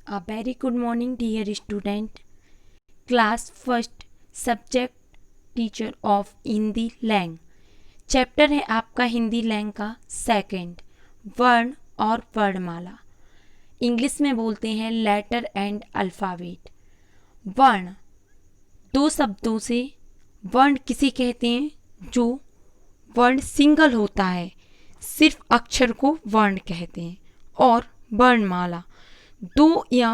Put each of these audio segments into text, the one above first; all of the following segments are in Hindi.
A very good morning, dear student. Class first, subject teacher of Hindi lang. Chapter है आपका हिंदी लैंग का सेकंड, वर्ण और वर्णमाला। इंग्लिश में बोलते हैं लेटर एंड अल्फ़ाबेट। वर्ण, दो शब्दों से वर्ण किसे कहते हैं जो वर्ण सिंगल होता है, सिर्फ अक्षर को वर्ण कहते हैं। और वर्णमाला, दो या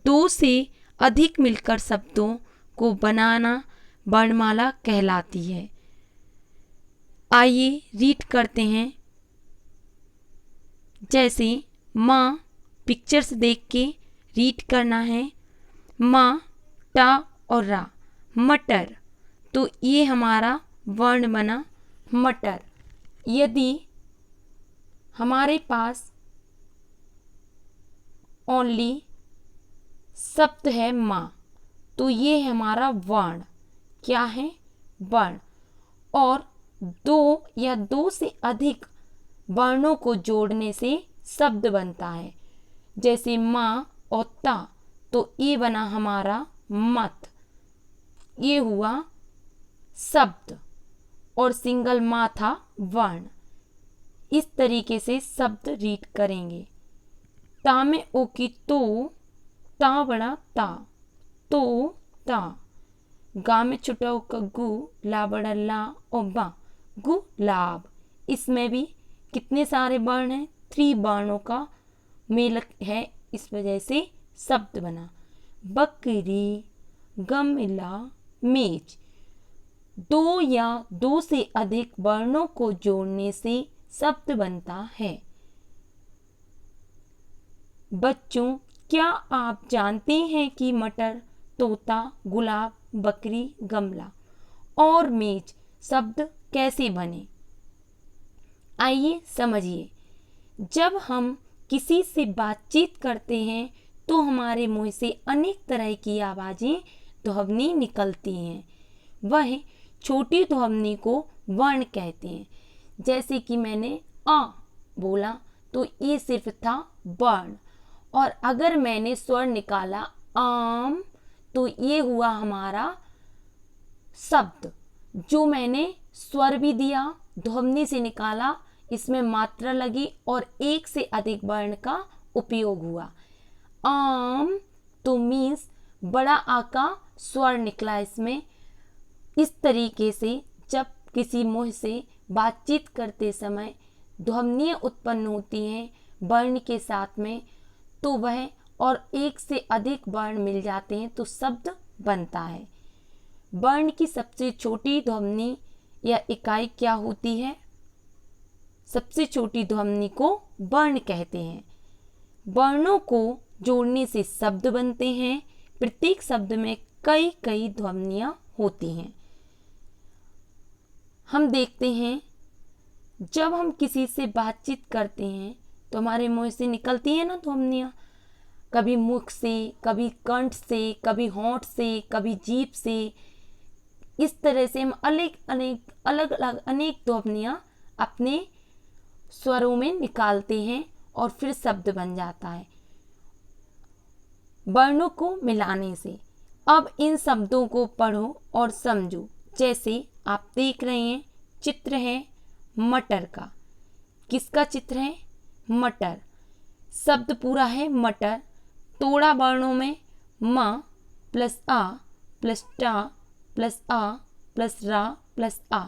दो से अधिक मिलकर शब्दों को बनाना वर्णमाला कहलाती है। आइए रीड करते हैं। जैसे माँ, पिक्चर्स देख के रीड करना है। माँ, टा और रा, मटर। तो ये हमारा वर्ण बना मटर। यदि हमारे पास ओनली शब्द है माँ, तो ये हमारा वर्ण क्या है, वर्ण। और दो या दो से अधिक वर्णों को जोड़ने से शब्द बनता है। जैसे माँ और ता, तो ये बना हमारा मत, ये हुआ शब्द। और सिंगल माँ था वर्ण। इस तरीके से शब्द रीड करेंगे। ता में ओ की तो, ता बड़ा ता, तो ता। गा में छोटा ओ का गु, ला बड़ा ला और बा, गुलाब। इसमें भी कितने सारे वर्ण हैं, 3 वर्णों का मेल है, इस वजह से शब्द बना। बकरी, गमला, मेज। दो या दो से अधिक वर्णों को जोड़ने से शब्द बनता है। बच्चों, क्या आप जानते हैं कि मटर, तोता, गुलाब, बकरी, गमला और मेज शब्द कैसे बने? आइए समझिए। जब हम किसी से बातचीत करते हैं तो हमारे मुंह से अनेक तरह की आवाज़ें, ध्वनि निकलती हैं। वह छोटी ध्वनि को वर्ण कहते हैं। जैसे कि मैंने आ बोला तो ये सिर्फ था वर्ण। और अगर मैंने स्वर निकाला आम, तो ये हुआ हमारा शब्द। जो मैंने स्वर भी दिया, ध्वनि से निकाला, इसमें मात्रा लगी और एक से अधिक वर्ण का उपयोग हुआ। आम तो मीन्स बड़ा आ का स्वर निकला इसमें। इस तरीके से जब किसी मुंह से बातचीत करते समय ध्वनियाँ उत्पन्न होती हैं वर्ण के साथ में, तो वह और एक से अधिक वर्ण मिल जाते हैं तो शब्द बनता है। वर्ण की सबसे छोटी ध्वनि या इकाई क्या होती है? सबसे छोटी ध्वनि को वर्ण कहते हैं। वर्णों को जोड़ने से शब्द बनते हैं। प्रत्येक शब्द में कई कई ध्वनियाँ होती हैं। हम देखते हैं, जब हम किसी से बातचीत करते हैं तो हमारे मुंह से निकलती है ना ध्वनियाँ। कभी मुख से, कभी कंठ से, कभी होंठ से, कभी जीभ से। इस तरह से हम अलग अलग अनेक ध्वनियाँ अपने स्वरों में निकालते हैं और फिर शब्द बन जाता है वर्णों को मिलाने से। अब इन शब्दों को पढ़ो और समझो। जैसे आप देख रहे हैं, चित्र है मटर का। किसका चित्र है? मटर। शब्द पूरा है मटर। तोड़ा वर्णों में म प्लस आ प्लस टा प्लस आ प्लस रा प्लस आ।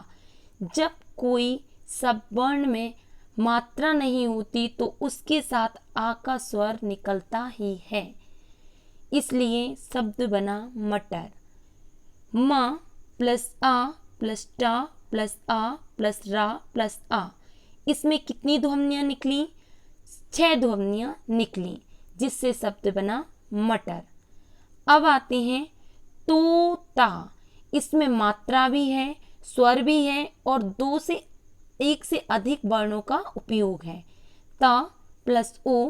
जब कोई शब्द वर्ण में मात्रा नहीं होती तो उसके साथ आ का स्वर निकलता ही है, इसलिए शब्द बना मटर। म प्लस आ प्लस टा प्लस आ प्लस रा प्लस आ। इसमें कितनी ध्वनियाँ निकली? 6 ध्वनियाँ निकली, जिससे शब्द बना मटर। अब आते हैं तोता। इसमें मात्रा भी है, स्वर भी है और एक से अधिक वर्णों का उपयोग है। ता प्लस ओ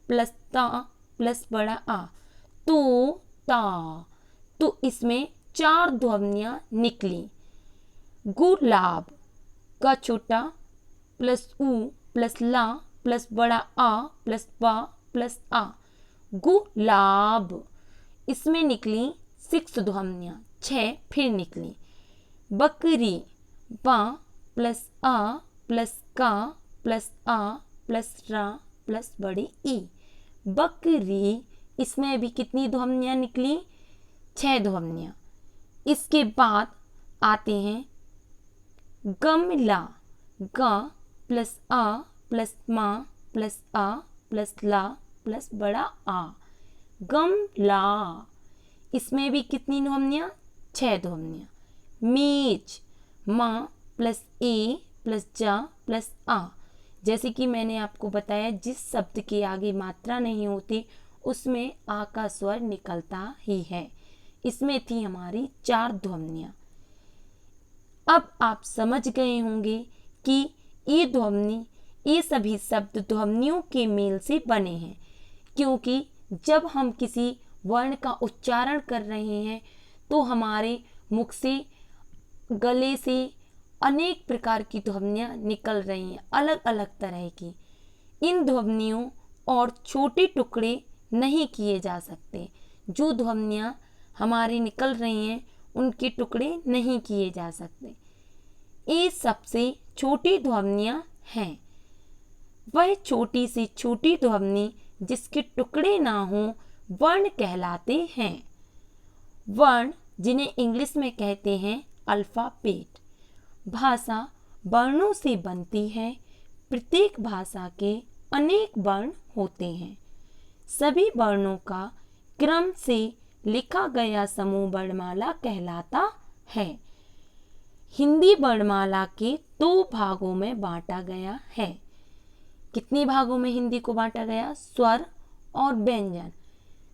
प्लस ता प्लस बड़ा आ, तो ता। तो इसमें 4 ध्वनियाँ निकली। गुलाब का छोटा प्लस ऊ प्लस ला प्लस बड़ा आ प्लस बा प्लस आ, गुलाब, इसमें निकली 6 ध्वनियाँ, 6 फिर निकली। बकरी, बा प्लस आ प्लस का प्लस आ प्लस रा प्लस बड़ी ई, बकरी, इसमें भी कितनी ध्वनियाँ निकली? 6 ध्वनियाँ। इसके बाद आते हैं गमला, ग प्लस आ प्लस मा प्लस आ प्लस ला प्लस बड़ा आ, गमला, इसमें भी कितनी ध्वनियाँ? 6 ध्वनियाँ। मेज, माँ प्लस ए प्लस जा प्लस आ, जैसे कि मैंने आपको बताया जिस शब्द के आगे मात्रा नहीं होती उसमें आ का स्वर निकलता ही है। इसमें थी हमारी 4 ध्वनियाँ। अब आप समझ गए होंगे कि ये सभी शब्द ध्वनियों के मेल से बने हैं, क्योंकि जब हम किसी वर्ण का उच्चारण कर रहे हैं तो हमारे मुख से, गले से अनेक प्रकार की ध्वनियाँ निकल रही हैं, अलग अलग तरह की। इन ध्वनियों और छोटे टुकड़े नहीं किए जा सकते। जो ध्वनियाँ हमारी निकल रही हैं उनके टुकड़े नहीं किए जा सकते। ये सबसे छोटी ध्वनियाँ हैं। वह छोटी से छोटी ध्वनि जिसके टुकड़े ना हो वर्ण कहलाते हैं। वर्ण जिन्हें इंग्लिश में कहते हैं अल्फाबेट। भाषा वर्णों से बनती है। प्रत्येक भाषा के अनेक वर्ण होते हैं। सभी वर्णों का क्रम से लिखा गया समूह वर्णमाला कहलाता है। हिंदी वर्णमाला के 2 भागों में बांटा गया है। कितने भागों में हिंदी को बांटा गया? स्वर और व्यंजन।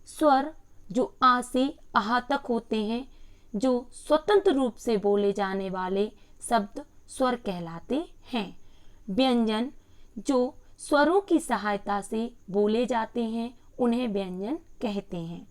स्वर जो आ से आहा तक होते हैं, जो स्वतंत्र रूप से बोले जाने वाले शब्द स्वर कहलाते हैं। व्यंजन जो स्वरों की सहायता से बोले जाते हैं उन्हें व्यंजन कहते हैं।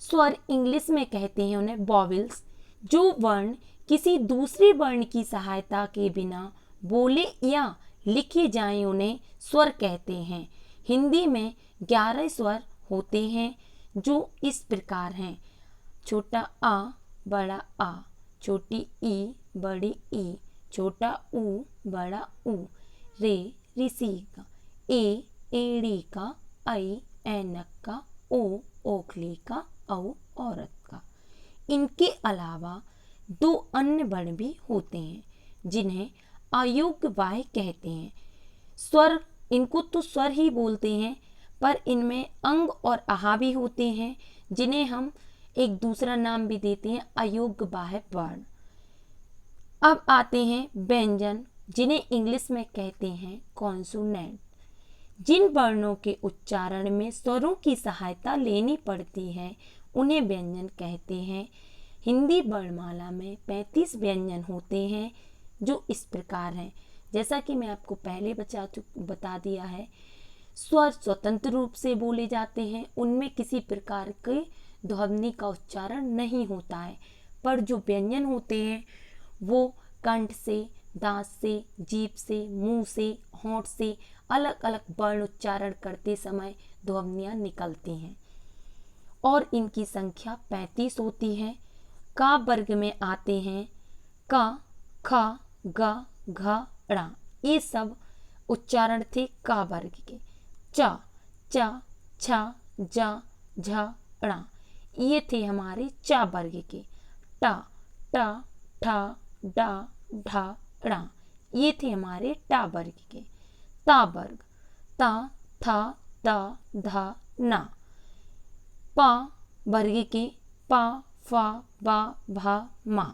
स्वर इंग्लिश में कहते हैं उन्हें वॉवेल्स। जो वर्ण किसी दूसरे वर्ण की सहायता के बिना बोले या लिखे जाएं उन्हें स्वर कहते हैं। हिंदी में 11 स्वर होते हैं जो इस प्रकार हैं: छोटा आ बड़ा आ, छोटी ई बड़ी ई, छोटा ऊ बड़ा ऊ, रे ऋषि का, ए एड़ी का, आई ऐनक का, ओ ओखली का, औ औरत का। इनके अलावा 2 अन्य वर्ण भी होते हैं जिन्हें अयोग्य वाय कहते हैं। स्वर, इनको तो स्वर ही बोलते हैं, पर इनमें अंग और आहा भी होते हैं जिन्हें हम एक दूसरा नाम भी देते हैं अयोग्य बाह्य वर्ण। अब आते हैं व्यंजन जिन्हें इंग्लिश में कहते हैं कॉन्सोनेंट। जिन वर्णों के उच्चारण में स्वरों की सहायता लेनी पड़ती है उन्हें व्यंजन कहते हैं। हिंदी वर्णमाला में 35 व्यंजन होते हैं जो इस प्रकार हैं। जैसा कि मैं आपको पहले बता दिया है, स्वर स्वतंत्र रूप से बोले जाते हैं, उनमें किसी प्रकार के ध्वनि का उच्चारण नहीं होता है। पर जो व्यंजन होते हैं वो कंठ से, दांत से, जीभ से, मुंह से, होंठ से अलग अलग वर्ण उच्चारण करते समय ध्वनियाँ निकलती हैं और इनकी संख्या 35 होती है। का वर्ग में आते हैं का, ख, ग, घ, ण। ये सब उच्चारण थे का वर्ग के। च, च, छ, ज, झ, ण ये थे हमारे चा वर्ग के। ट, ट, ठ, ड, ढ, ण ये थे हमारे टा वर्ग के। ता वर्ग ता, था, ता, धा, ना। पा वर्ग के पा, फा, बा, भा, मा।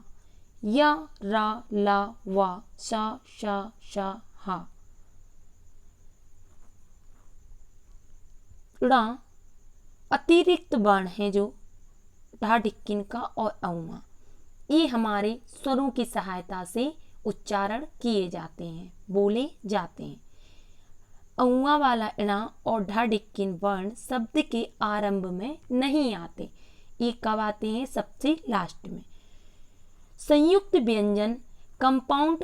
या, रा, ला, वा, सा, शा, शा, हा। ड़ा अतिरिक्त वर्ण है जो ढा ढिक्किन का और औवा, ये हमारे स्वरों की सहायता से उच्चारण किए जाते हैं, बोले जाते हैं। औवा वाला णा और ढा ढिक्किन वर्ण शब्द के आरंभ में नहीं आते, ये कब आते हैं? सबसे लास्ट में। संयुक्त व्यंजन कंपाउंड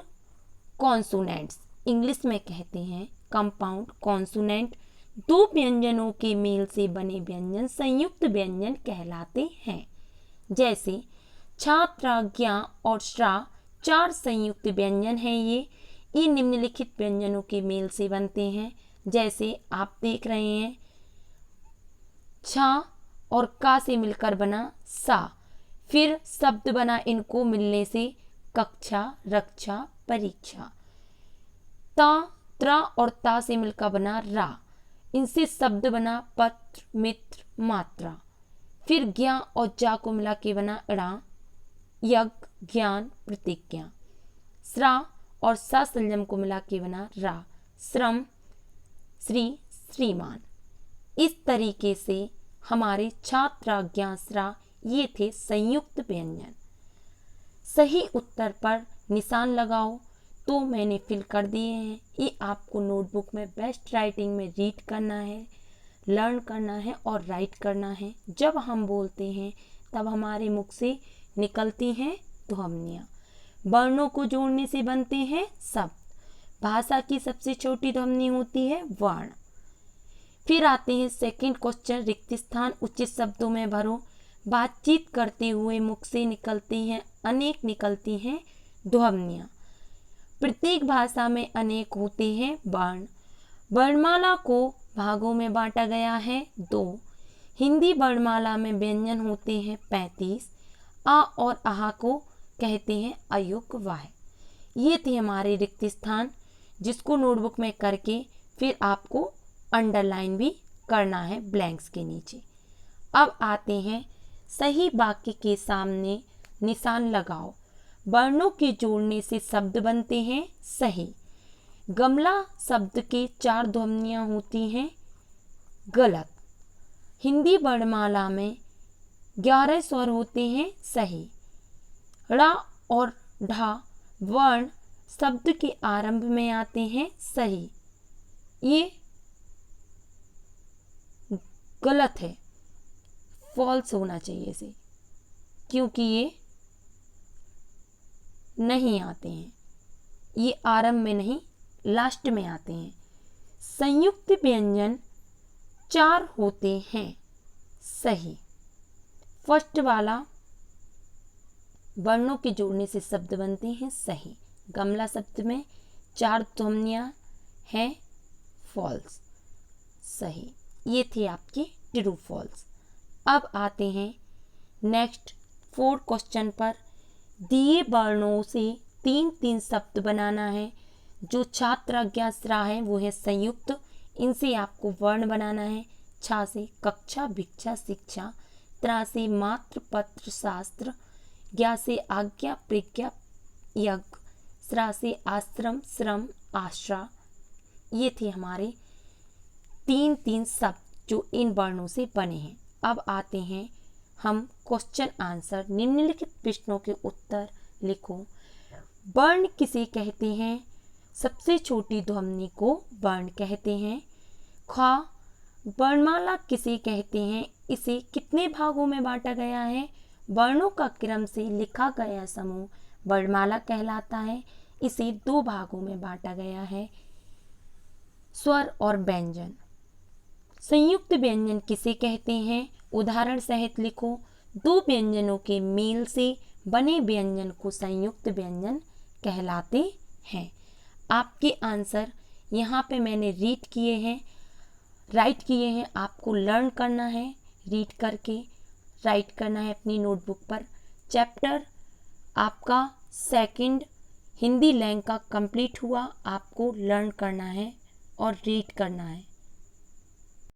कॉन्सोनेंट्स इंग्लिश में कहते हैं कंपाउंड कॉन्सोनेंट, दो व्यंजनों के मेल से बने व्यंजन संयुक्त व्यंजन कहलाते हैं। जैसे छा, त्रा, ज्ञा और श्रा 4 संयुक्त व्यंजन हैं। ये निम्नलिखित व्यंजनों के मेल से बनते हैं। जैसे आप देख रहे हैं, छा और का से मिलकर बना सा, फिर शब्द बना इनको मिलने से कक्षा, रक्षा, परीक्षा। ता, त्रा और ता से मिलकर बना रा, इनसे शब्द बना पत्र, मित्र, मात्रा। फिर ज्ञा और जा को मिला के बना ड़ा, यज्ञ, ज्ञान, प्रतिज्ञा। श्रा और सा संयम को मिला के बना रा, श्रम, श्री, श्रीमान। इस तरीके से हमारे छात्र, ज्ञा, श्रा ये थे संयुक्त व्यंजन। सही उत्तर पर निशान लगाओ। तो मैंने फिल कर दिए हैं। ये आपको नोटबुक में बेस्ट राइटिंग में रीड करना है, लर्न करना है और राइट करना है। जब हम बोलते हैं तब हमारे मुख से निकलती हैं ध्वनियाँ। वर्णों को जोड़ने से बनते हैं शब्द। भाषा की सबसे छोटी ध्वनि होती है वर्ण। फिर आते हैं सेकंड क्वेश्चन, रिक्त स्थान उचित शब्दों में भरो। बातचीत करते हुए मुख से निकलती हैं ध्वनियाँ। प्रत्येक भाषा में अनेक होते हैं वर्ण। वर्णमाला को भागों में बांटा गया है 2। हिंदी वर्णमाला में व्यंजन होते हैं 35। आ और आहा को कहते हैं अयोग्य वाह। ये थे हमारे रिक्त स्थान, जिसको नोटबुक में करके फिर आपको अंडरलाइन भी करना है ब्लैंक्स के नीचे। अब आते हैं सही वाक्य के सामने निशान लगाओ। वर्णों के जोड़ने से शब्द बनते हैं सही। गमला शब्द के 4 ध्वनियाँ होती हैं गलत। हिंदी वर्णमाला में 11 स्वर होते हैं सही। ड़ा और ढा वर्ण शब्द के आरंभ में आते हैं सही। ये गलत है, फॉल्स होना चाहिए इसे, क्योंकि ये नहीं आते हैं। ये आरंभ में नहीं, लास्ट में आते हैं। संयुक्त व्यंजन 4 होते हैं सही। फर्स्ट वाला वर्णों के जोड़ने से शब्द बनते हैं सही। गमला शब्द में 4 ध्वनियाँ हैं फॉल्स, सही। ये थे आपके ट्रू फॉल्स। अब आते हैं नेक्स्ट 4 क्वेश्चन पर। दिए वर्णों से 3 शब्द बनाना है। जो छात्र, ज्ञा, श्रा है वो है संयुक्त। इनसे आपको वर्ण बनाना है। छा से कक्षा, भिक्षा, शिक्षा। त्रा से मात्र, पत्र, शास्त्र। ज्ञा से आज्ञा, प्रज्ञा, यज्ञ। श्रा से आश्रम, श्रम, आश्रा। ये थे हमारे 3 शब्द जो इन वर्णों से बने हैं। अब आते हैं हम क्वेश्चन आंसर। निम्नलिखित प्रश्नों के उत्तर लिखो। वर्ण किसे कहते हैं? सबसे छोटी ध्वनि को वर्ण कहते हैं। ख, वर्णमाला किसे कहते हैं? इसे कितने भागों में बांटा गया है? वर्णों का क्रम से लिखा गया समूह वर्णमाला कहलाता है। इसे 2 भागों में बांटा गया है, स्वर और व्यंजन। संयुक्त व्यंजन किसे कहते हैं? उदाहरण सहित लिखो। 2 व्यंजनों के मेल से बने व्यंजन को संयुक्त व्यंजन कहलाते हैं। आपके आंसर यहाँ पे मैंने रीड किए हैं, राइट किए हैं। आपको लर्न करना है, रीड करके राइट करना है अपनी नोटबुक पर। चैप्टर आपका 2 हिंदी लैंग्वेज का कंप्लीट हुआ। आपको लर्न करना है और रीड करना है।